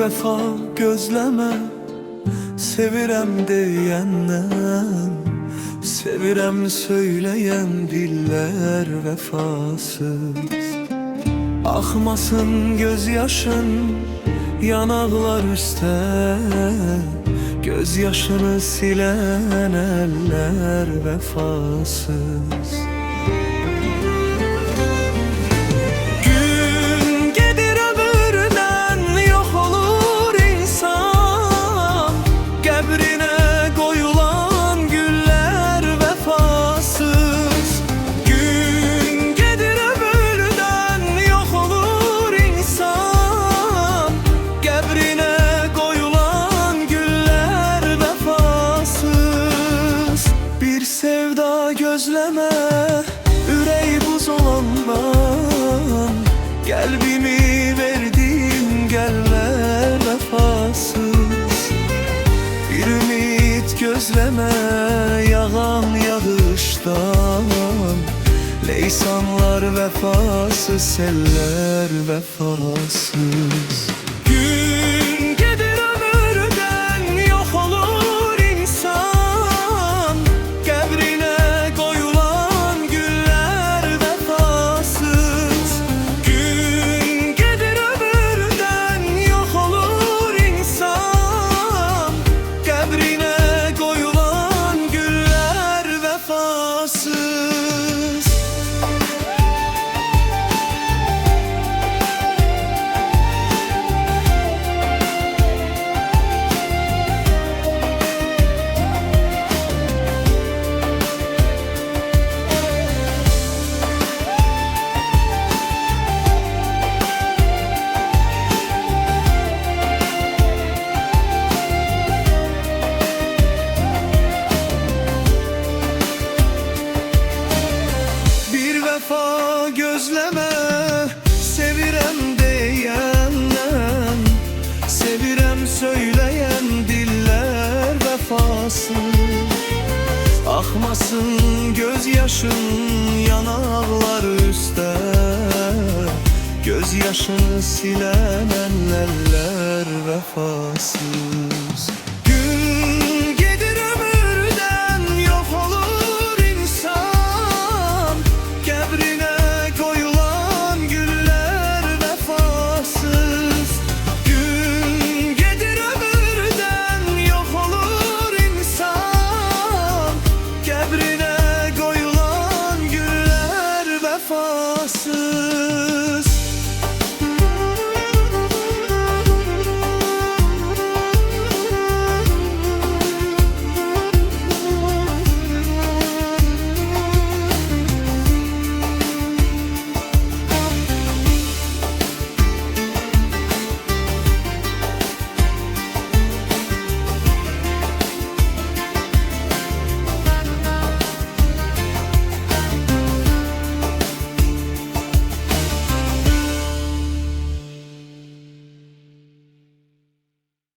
vefa gözleme, sevirem deyenden, sevirem söyleyen diller vefasız. Akmasın gözyaşın yanaklar üstte, gözyaşını silen eller vefasız. Gün gelir ömürden yok olur insan, Qəbrine koyulan güller vefasız. Gün gelir ömürden yok olur insan, Qəbrine koyulan güller vefasız. Bir sevda gözleme, yüreği buz olandan, kalbimi verdim geller vefasız. Bir ümit gözleme yağan yağıştan, leysanlar vefasız, seller vefasız. Gün gelir ömürden yok olur insan, Qəbrine koyulan güller vefasız. Gün gelir ömürden yok olur insan, Qəbrine koyulan güller vefasız. Vefa gözleme, sevirem deyenden, sevirem söyleyen diller vefasız. Akmasın gözyaşın yanaklar üstte, gözyaşını silen eller vefasız.